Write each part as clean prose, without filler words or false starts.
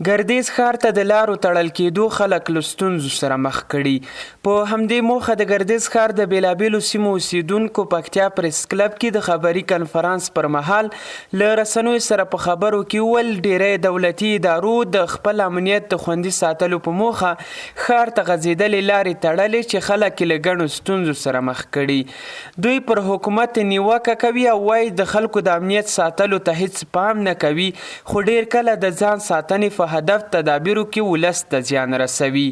ګردیز ښار ته د لارو تړل کېدو خلک له ستونزو سره مخ کړي. په همدې موخه د ګردیز ښار د بېلابېلو سیمو اوسیدونکو پکتیا پریس کلب کې د خبري کنفرانس پر مهال له رسنیو سره په خبرو کې وویل ډېری دولتي ادارو د خپل امنیت د خوندي ساتلو په موخه ښار ته غځېدلې لارې تړلې چې خلک یې له ګڼو ستونزو سره مخ کړي. دوی پر حکومت نیوکه کوي او وایي د خلکو د امنیت ساتلو ته هیڅ پام نه کوي، خو ډېر کله د ځان ساتنې په هدف تدابیرو کې ولس ته زیان رسوي.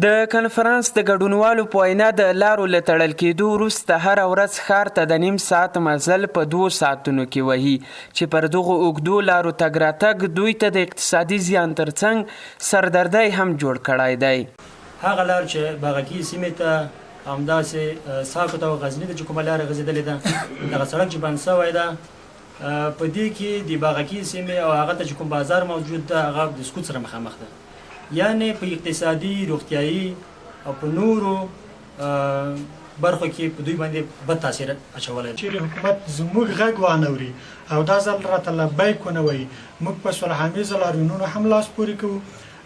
د کنفرانس د ګډونوالو په وینا د لارو له تړل کېدو وروسته هره ورځ ښار ته د نیم ساعت مزل په 2 ساعتونو کې وهي چې پر دغو اوږدو لارو تګ راتګ دوی ته د اقتصادي زیان ترڅنګ سردردی هم جوړ کړی دی. هغه لار چې باغکي سیمې ته همداسې ساکو ته غزني ته چې کومه لاره غځېدلې ده دغه سړک چې بند سوی ده په دې کې د باغکي سیمې او هغه ته چې کوم بازار موجود ده هغه د سقوط سره مخامخ ده، یعنې په اقتصادي، روغتیایي او په نورو برخو کې په دوی باندې بد تاثیر اچولی. چیرې حکومت زموږ غږ وانوري او دا ځل راته لبیک ونه وایي، موږ په صلحامیزه لاریونونو هم لاس پورې کوو.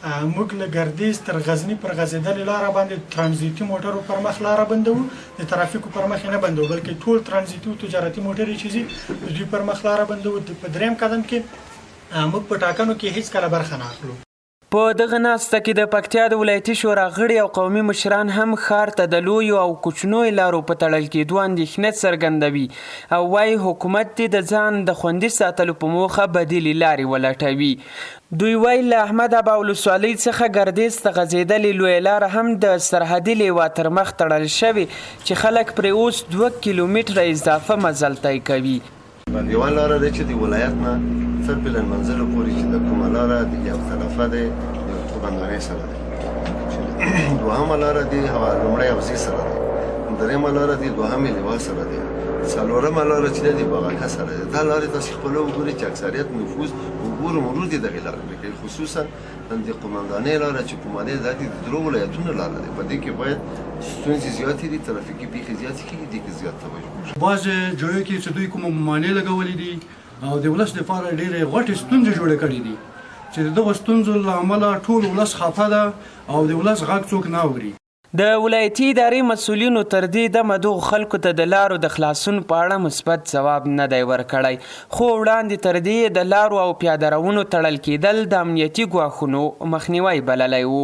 موږ له ګردیز تر غزني پر غځېدلې لاره باندې ترانزیتي موټرو پر مخ لاره بندوو، د ترافیکو پر مخ نه بندوو بلکې ټول ترانزیتي او تجارتي موټرې چې ځي د دوی پر مخ لاره بندوو. په دریم قدم کې موږ په ټاکنو کې هیڅ کله برخه نه اخلو. په دغه ناسته کې د پکتیا د ولایتي شورا غړي او قومي مشران هم ښار ته د لویو او کوچنیو لارو په تړل کېدو اندېښنه څرګندوي او وایي حکومت دې د ځان د خوندي ساتلو په موخه بدیلې لارې ولټوي. دوی وایي له احمد ابا ولسوالۍ څخه ګردیز ته غځېدلې لویه لاره هم د سرحدي لیوا تر مخ تړل شوې چې خلک پرې اوس 2 کیلومتره اضافه مزل طی کوي. یوه لاره ده چې د ولایت نه تر بلند منزلو پورې چې د کومه لاره د یو طرفه دی د قومندانۍ سره دی، دوهمه لاره دی لومړی حوزې سره دی، درېیمه لاره دی دوهمې لیوا سره دی، څلورمه لاره چې دی د باغاکه سره دی. دا لارې تاسې خپله وګورئ چې اکثریت نفوذ وګورو مرور دي دغې لارې کوي، خصوصا د قومندانۍ لاره چې کومه دی دا د 3 ولایتونو لاره دی. په دې کې باید ستونزې زیاتې دي، ترافیکي پیښې زیاتې کېږي، دې کې زیات توجه وشي. بعضې ځایو کې چې دوی کومه ممانع لګولې دي او د ولس لپاره ډېرې غټې ستونزې جوړې کړې دي چې د دغو ستونزو له امله ټول ولس خفه ده او د ولس غږ څوک نه اوري. د ولایتي ادارې مسؤلینو تر دې دمه دغو خلکو ته د لارو د خلاصون په اړه مثبت ځواب نه دی ورکړی، خو وړاندې تر دې د لارو او پیاده روونو تړل کېدل د امنیتي ګواښونو مخنیوی بللی و.